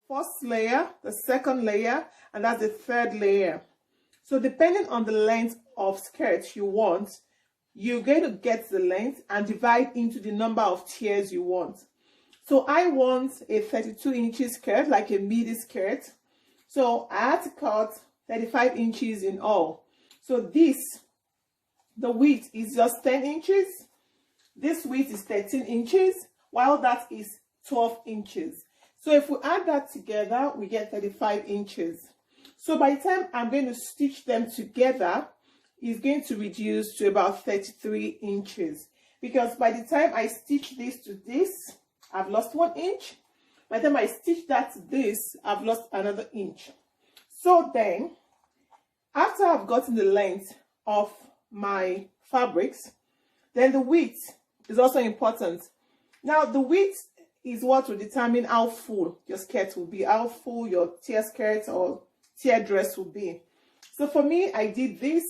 first layer, the second layer, and that's the third layer. So depending on the length of skirt you want, you're going to get the length and divide into the number of tiers you want. So I want a 32 inches skirt, like a midi skirt. So I had to cut 35 inches in all. So this, the width is just 10 inches. This width is 13 inches, while that is 12 inches. So if we add that together, we get 35 inches. So by the time I'm going to stitch them together, it's going to reduce to about 33 inches. Because by the time I stitch this to this, I've lost 1 inch. By the time I stitch that to this, I've lost another inch. So then, after I've gotten the length of my fabrics, then the width is also important. Now, the width is what will determine how full your skirt will be, how full your tier skirt or tier dress will be. So for me, I did this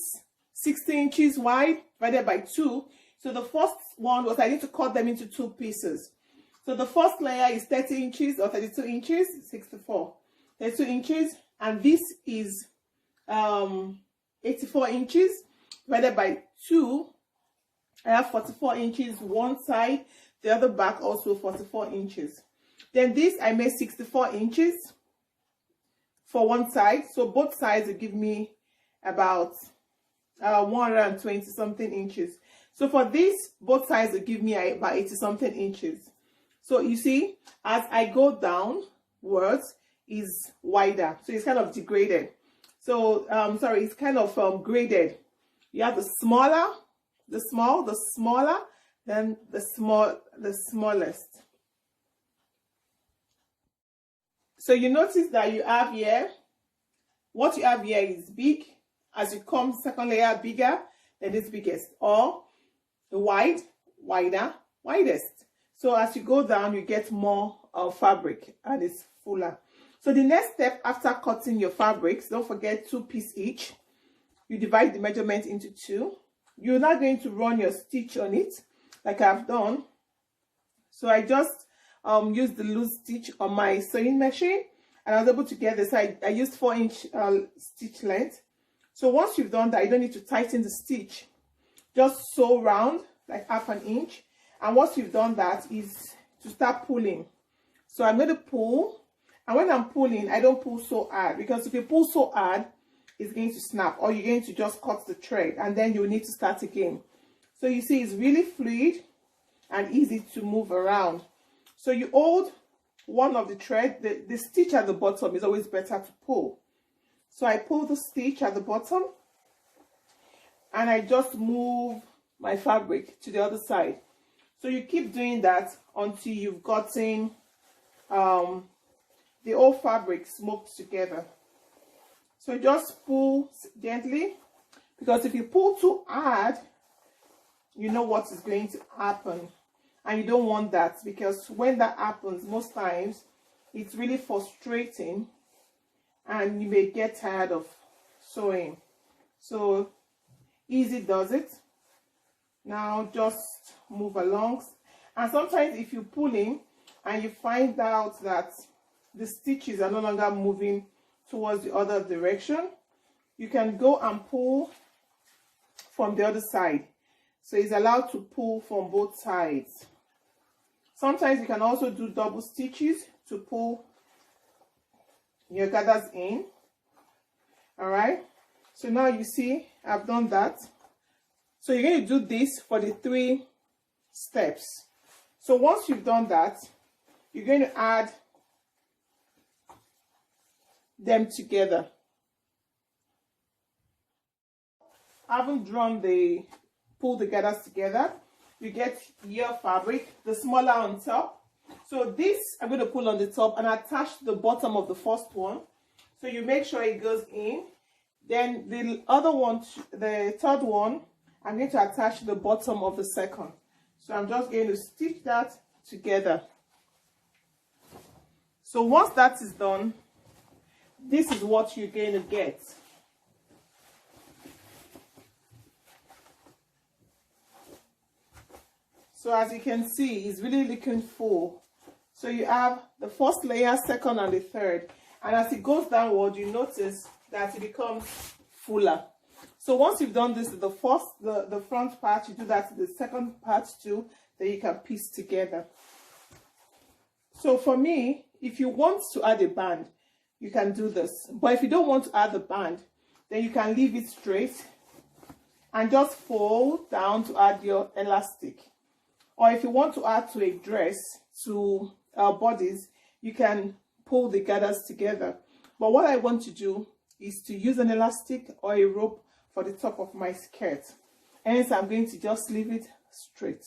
60 inches wide divided by 2. So the first one was I need to cut them into 2 pieces. So the first layer is 30 inches or 32 inches, 64, 32 inches, and this is 84 inches divided by 2. I have 44 inches one side, the other back also 44 inches. Then this I made 64 inches for one side, so both sides will give me about 120 something inches. So for this, both sides will give me about 80 something inches. So you see, as I go downwards, is wider, so it's kind of degraded. So sorry, it's kind of graded. You have the smaller, the smaller, then the smallest. So you notice that you have here, what you have here is big. As you come second layer bigger, then it's biggest, or the wide, wider, widest. So as you go down, you get more fabric and it's fuller. So the next step after cutting your fabrics, don't forget 2 pieces each. You divide the measurement into 2. You're not going to run your stitch on it like I've done. So I just used the loose stitch on my sewing machine, and I was able to get this. I used 4-inch stitch length. So once you've done that, you don't need to tighten the stitch. Just sew round like ½ inch. And once you've done that is to start pulling. So I'm going to pull, and when I'm pulling, I don't pull so hard, because if you pull so hard, it's going to snap, or you're going to just cut the thread, and then you'll need to start again. So you see, it's really fluid and easy to move around. So you hold one of the thread, the stitch at the bottom is always better to pull. So I pull the stitch at the bottom, and I just move my fabric to the other side. So you keep doing that until you've gotten the whole fabric smoked together. So just pull gently, because if you pull too hard, you know what is going to happen, and you don't want that, because when that happens, most times it's really frustrating and you may get tired of sewing. So easy does it. Now just move along, and sometimes if you're pulling and you find out that the stitches are no longer moving towards the other direction, you can go and pull from the other side. So it's allowed to pull from both sides. Sometimes you can also do double stitches to pull your gathers in. All right, so now you see I've done that. So you're going to do this for the 3 steps. So once you've done that, you're going to add them together. I haven't drawn pull the gathers together. You get your fabric, the smaller on top. So this I'm going to pull on the top and attach to the bottom of the first one. So you make sure it goes in. Then the other one, the third one, I'm going to attach to the bottom of the second. So I'm just going to stitch that together. So once that is done, this is what you're going to get. So as you can see, it's really looking full. So you have the first layer, second, and the third. And as it goes downward, you notice that it becomes fuller. So once you've done this, the front part, you do that to the second part too, then you can piece together. So for me, if you want to add a band, you can do this. But if you don't want to add the band, then you can leave it straight and just fold down to add your elastic. Or if you want to add to a dress, to bodies, you can pull the gathers together. But what I want to do is to use an elastic or a rope for the top of my skirt. Hence, I'm going to just leave it straight.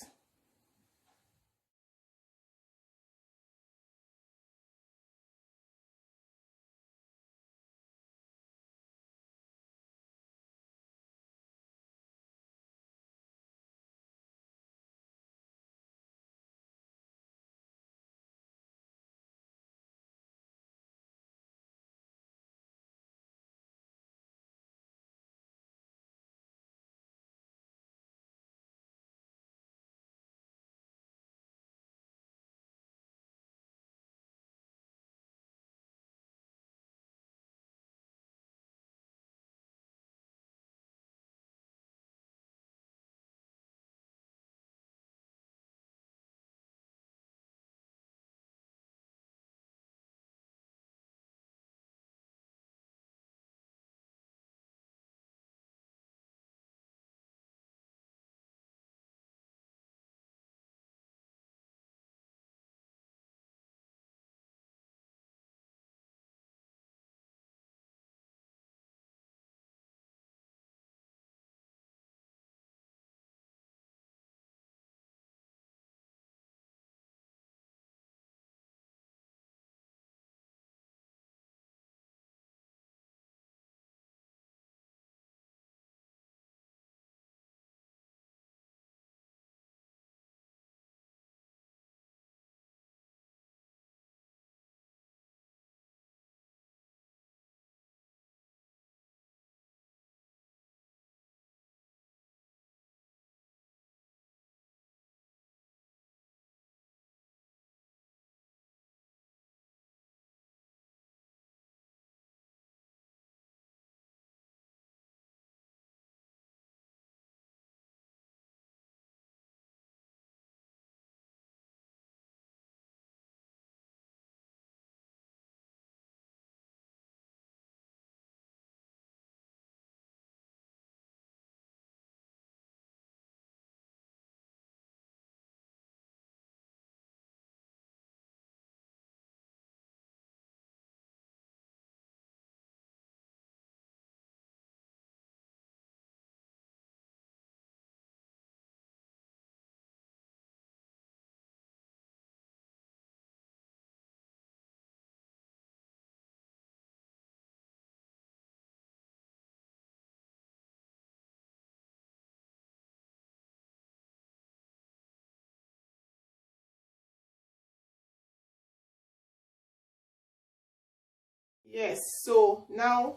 Yes, so now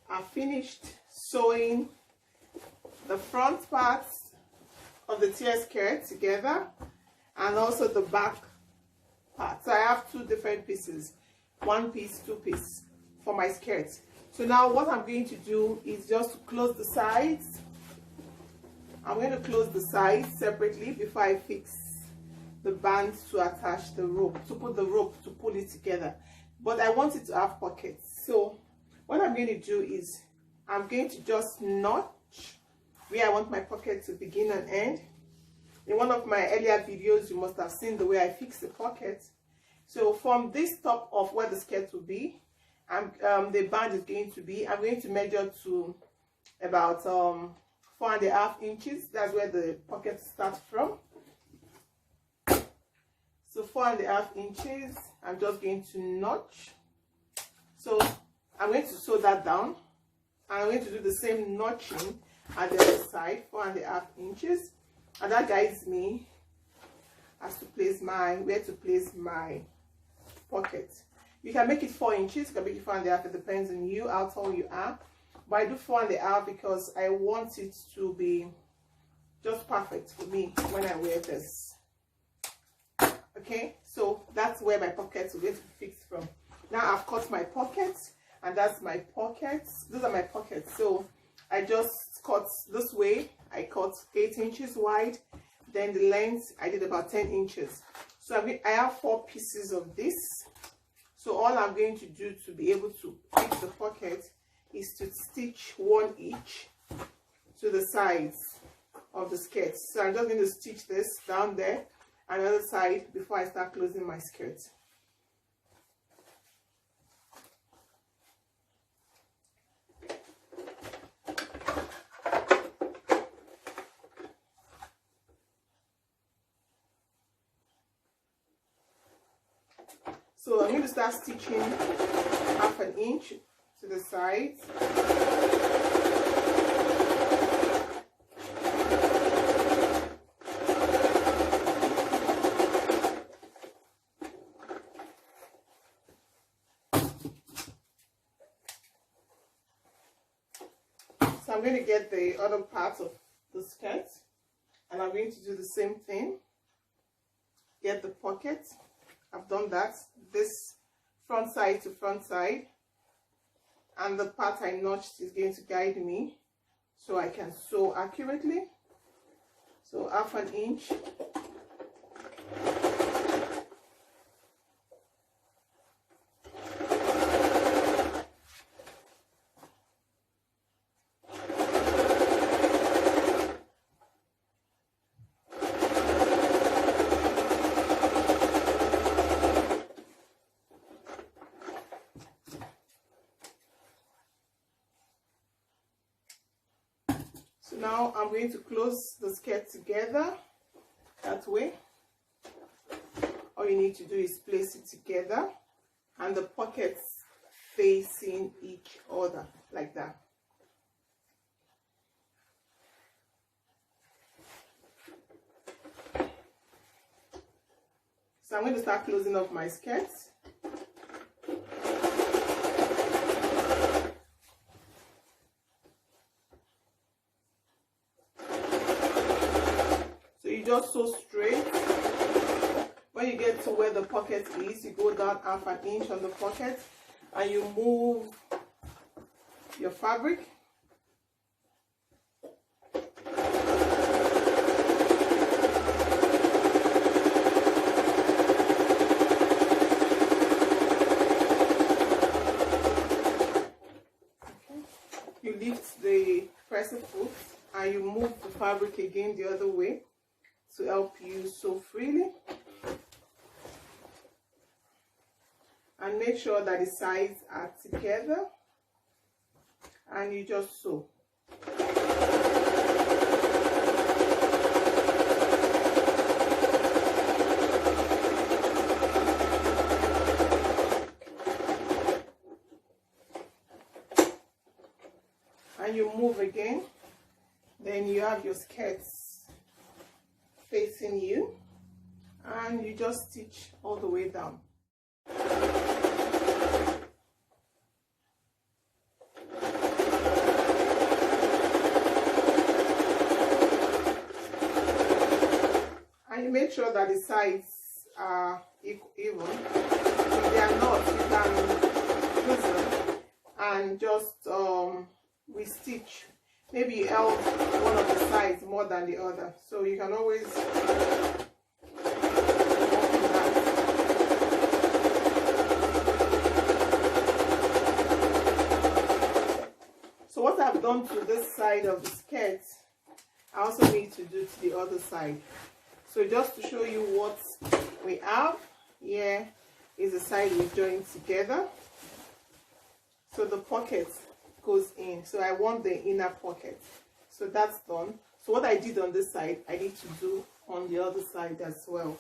I've finished sewing the front parts of the tier skirt together and also the back part. So I have two different pieces, one piece, two piece for my skirt. So now what I'm going to do is just to close the sides. I'm going to close the sides separately before I fix the band to attach the rope, to put the rope to pull it together. But I want it to have pockets. So what I'm going to do is I'm going to just notch where I want my pocket to begin and end. In one of my earlier videos, you must have seen the way I fix the pocket. So from this top of where the skirt will be, the band is going to be, I'm going to measure to about 4.5 inches. That's where the pocket starts from. So 4.5 inches, I'm just going to notch. So I'm going to sew that down. I'm going to do the same notching at the other side, 4.5 inches. And that guides me as to place where to place my pocket. You can make it 4 inches, you can make it 4.5, it depends on you, how tall you are. But I do 4.5 because I want it to be just perfect for me when I wear this. Okay, so that's where my pockets will get fixed from. Now I've cut my pockets, and that's my pockets. Those are my pockets. So I just cut this way. I cut 8 inches wide. Then the length I did about 10 inches. So I have 4 pieces of this. So all I'm going to do to be able to fix the pocket is to stitch 1 each to the sides of the skirt. So I'm just going to stitch this down there and the other side before I start closing my skirt. So I'm going to start stitching 1/2 inch to the sides. So I'm going to get the other part of the skirt, and I'm going to do the same thing. Get the pocket. I've done that. This front side to front side, and the part I notched is going to guide me so I can sew accurately. So 1/2 inch. So now I'm going to close the skirt together that way. All you need to do is place it together and the pockets facing each other like that. So I'm going to start closing off my skirt. Just sew straight. When you get to where the pocket is, you go down 1/2 inch on the pocket and you move your fabric. Okay. You lift the presser foot and you move the fabric again the other way to help you sew freely, and make sure that the sides are together and you just sew. And you move again, then you have your skirts facing you, and you just stitch all the way down. And you make sure that the sides are even. If they are not, you can use them and just restitch. Maybe you held one of the sides more than the other, so you can always work on that. So what I've done to this side of the skirt, I also need to do to the other side. So just to show you what we have, here is the side we joined together. So the pocket goes in, so I want the inner pocket. So that's done. So what I did on this side, I need to do on the other side as well.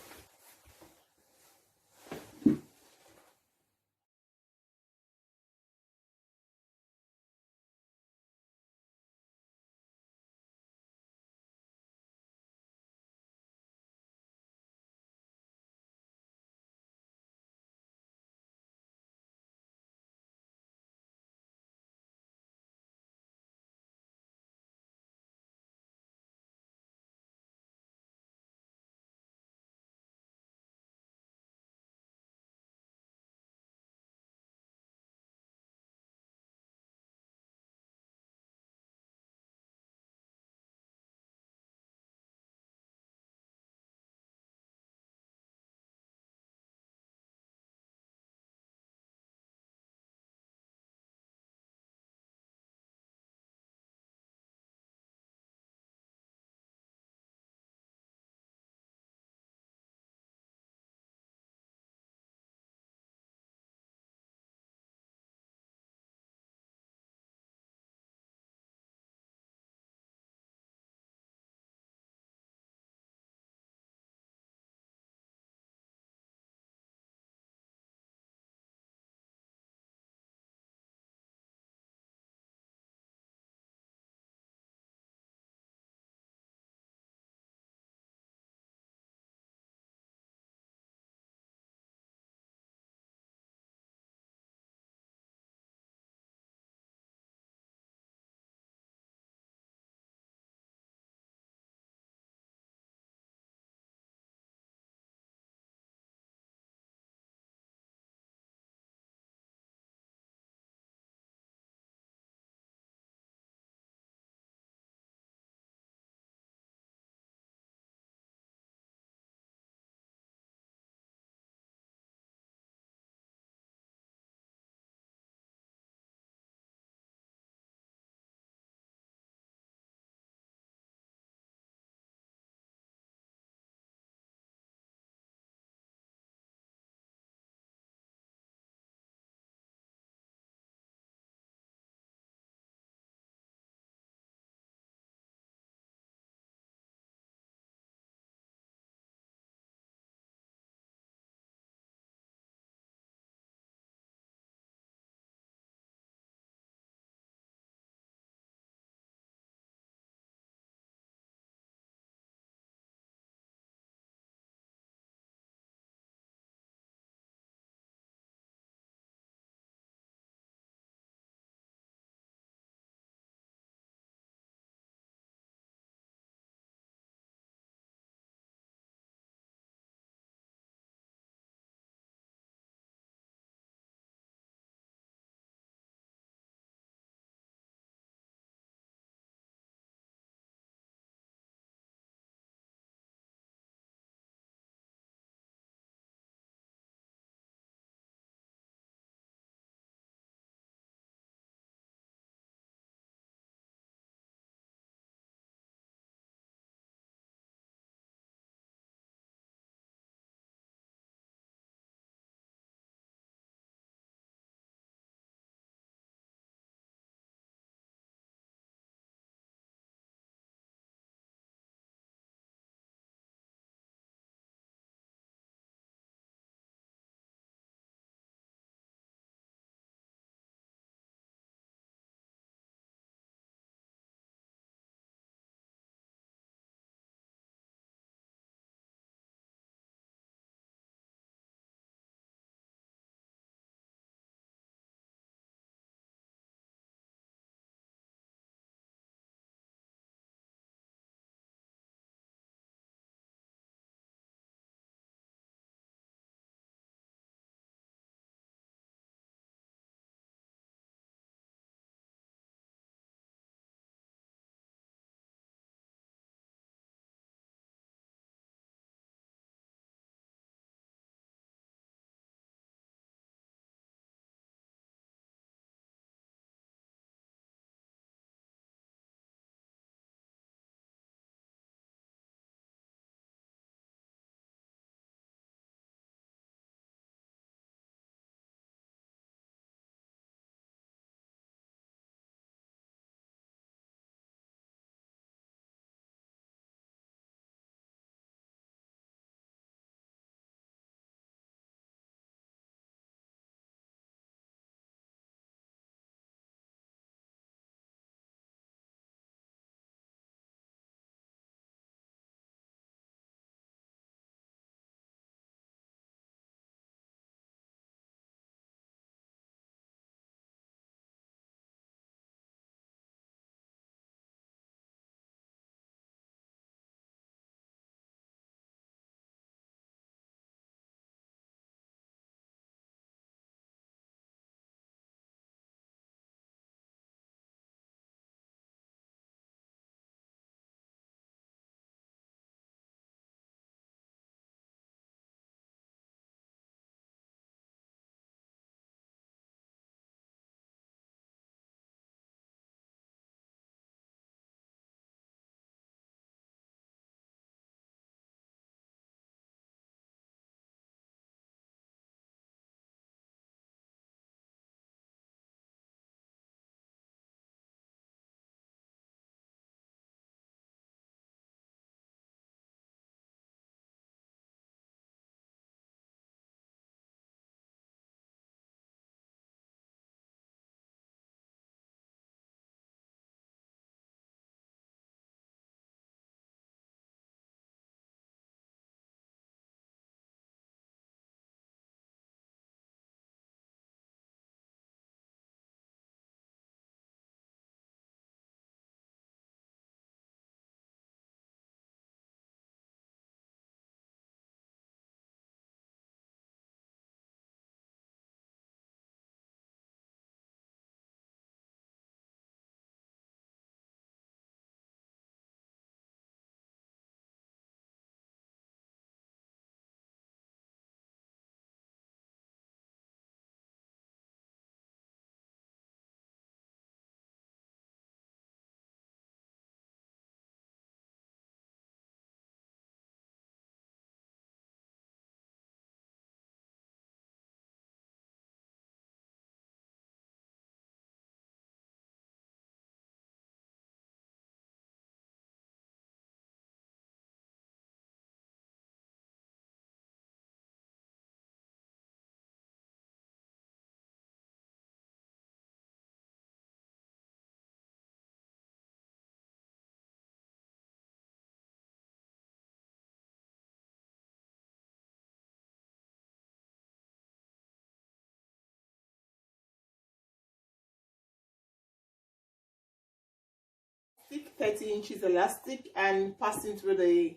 elastic, 30 inches elastic, and passing through the,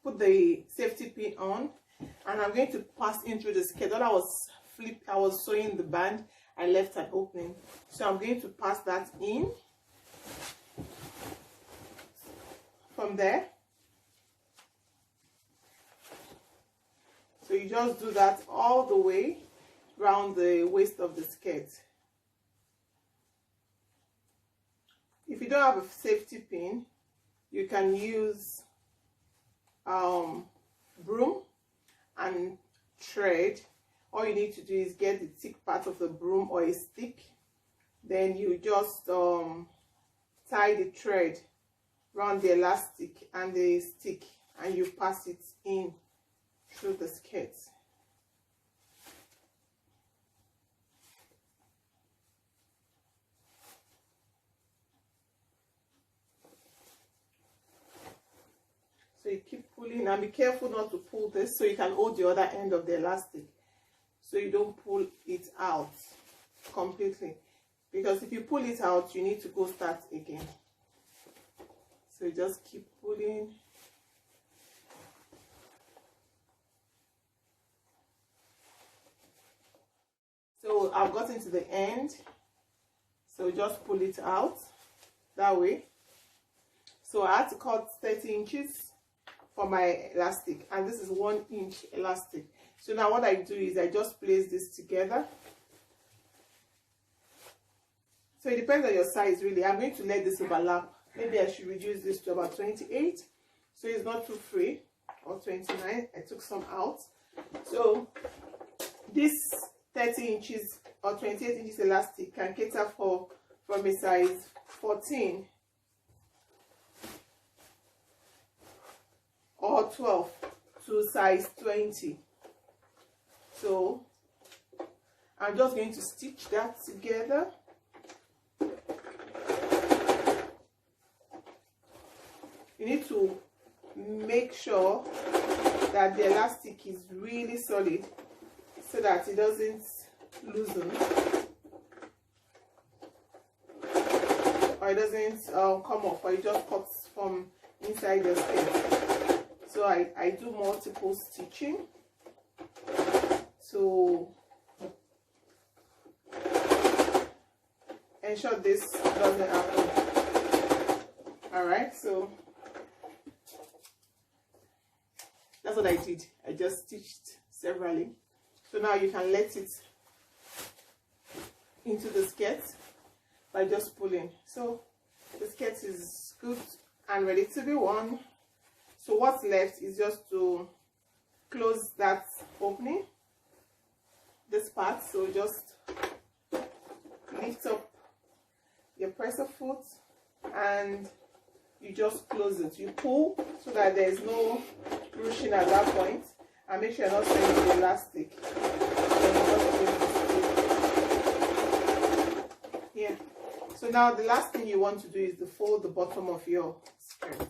put the safety pin on, and I'm going to pass in through the skirt. When I was sewing the band, I left an opening, so I'm going to pass that in from there. So you just do that all the way around the waist of the skirt. If you don't have a safety pin, you can use broom and thread. All you need to do is get the thick part of the broom or a stick, then you just tie the thread around the elastic and the stick, and you pass it in through the skirt. So you keep pulling, and be careful not to pull this, so you can hold the other end of the elastic so you don't pull it out completely, because if you pull it out you need to go start again. So you just keep pulling. So I've gotten to the end, so just pull it out that way. So I had to cut 30 inches for my elastic, and this is 1 inch elastic. So now what I do is I just place this together. So it depends on your size really. I'm going to let this overlap. Maybe I should reduce this to about 28, so it's not too free, or 29. I took some out. So this 30 inches or 28 inches elastic can cater for from a size 14 or 12 to size 20. So I'm just going to stitch that together. You need to make sure that the elastic is really solid so that it doesn't loosen or it doesn't come off, or it just cuts from inside the skirt. So I do multiple stitching to ensure this doesn't happen. Alright, so that's what I did. I just stitched severally. So now you can let it into the skirt by just pulling. So the skirt is good and ready to be worn. So what's left is just to close that opening, this part. So just lift up your presser foot and you just close it. You pull so that there is no ruching at that point, and make sure you're not stretching the elastic. Yeah. So now the last thing you want to do is to fold the bottom of your skirt.